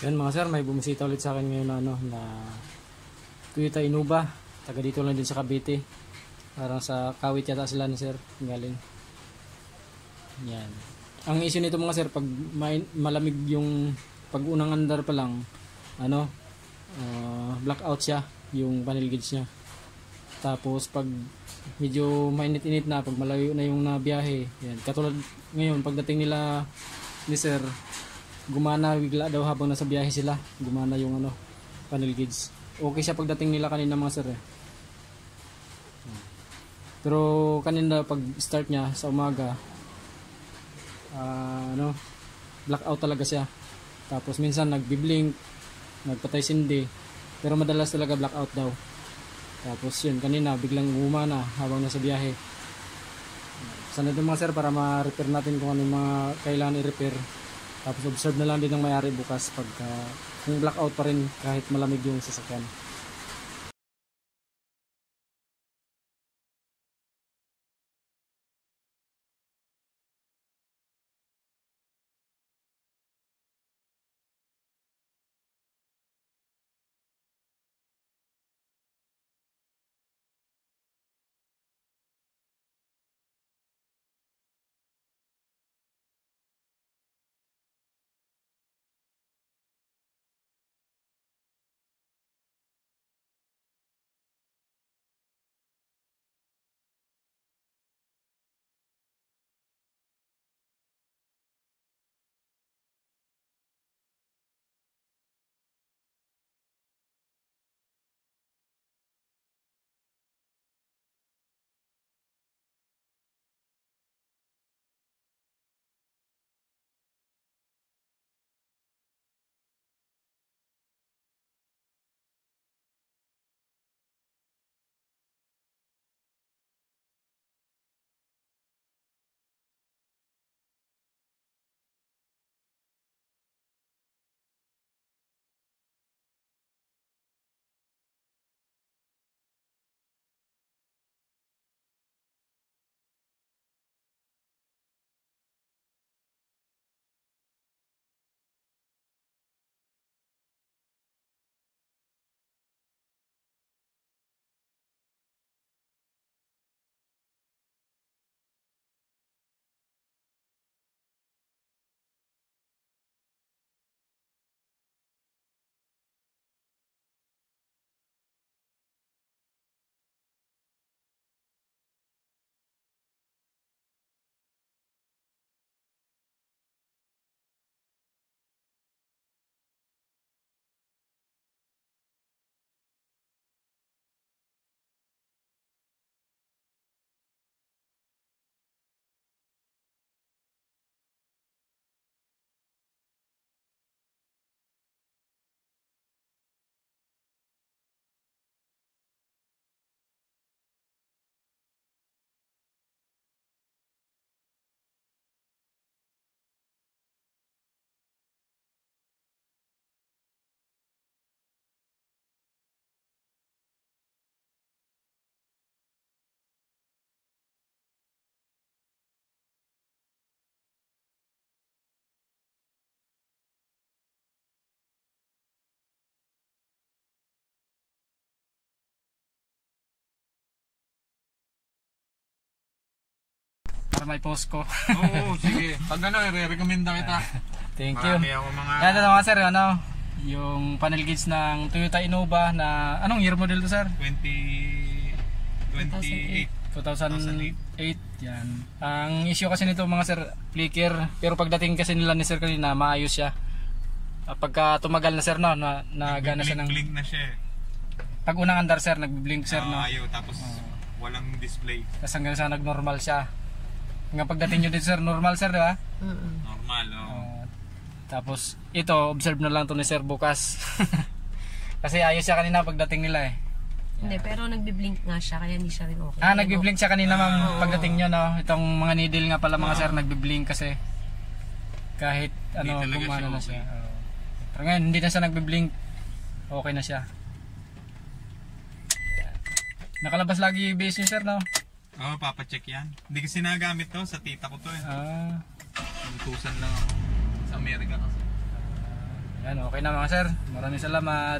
Yan mga sir, may bumisita ulit sa akin ngayon na, na Toyota Innova. Taga dito lang din sa Cavite. Parang sa Kawit yata sila ni sir. Galing. Yan. Ang issue nito mga sir, pag malamig yung pag unang andar pa lang, blackout siya yung panel gauge niya. Tapos pag medyo mainit-init na, pag malayo na yung nabiyahe, yan. Katulad ngayon, pagdating nila ni sir, gumana bigla daw habang nasa biyahe sila. Gumana yung panel gauge. Okay siya pagdating nila kanina mga sir eh. Pero kanina pag start niya sa umaga, blackout talaga siya. Tapos minsan nagbi-blink, nagpatay sindi, pero madalas talaga blackout daw. Tapos yun, kanina biglang gumana habang nasa biyahe. Sana din mga sir para ma-repair natin kung ano yung mga kailangan i-repair. Tapos observe na lang din ng may-ari bukas pagka kung blackout pa rin kahit malamig yung sasakyan. Para may post ko. Oo, sige. Pag i-recommenda kita. Thank you. Marami ako mga... Yan mga sir, yung panel gauge ng Toyota Innova na, anong year model to sir? 2008. Yan. Ang issue kasi nito mga sir, flicker. Pero pagdating kasi nila ni sir kanina, maayos siya. Pagka tumagal na sir, na gana siya ng... Blink na siya eh. Pag unang andar sir, nag-blink sir, Ayaw, tapos walang display. Tapos hanggang sa nag-normal siya. Hanggang pagdating nyo dito sir, normal sir, di ba? Normal, Tapos ito, observe na lang to ni sir bukas. Kasi ayos siya kanina pagdating nila eh. Hindi, pero nagbi-blink nga siya, kaya hindi siya rin okay. Nagbi-blink siya kanina ma'am pagdating nyo, Itong mga needle nga pala mga sir, nagbi-blink kasi. Kahit gumana na siya. Pero ngayon, hindi na siya nagbi-blink. Okay na siya. Nakalabas lagi yung base nyo sir, Oo, papacheck yan. Hindi kasi nagamit to, sa tita ko to eh. Utusan lang ako. Sa Amerika kasi. Yan, okay na mga sir. Maraming salamat.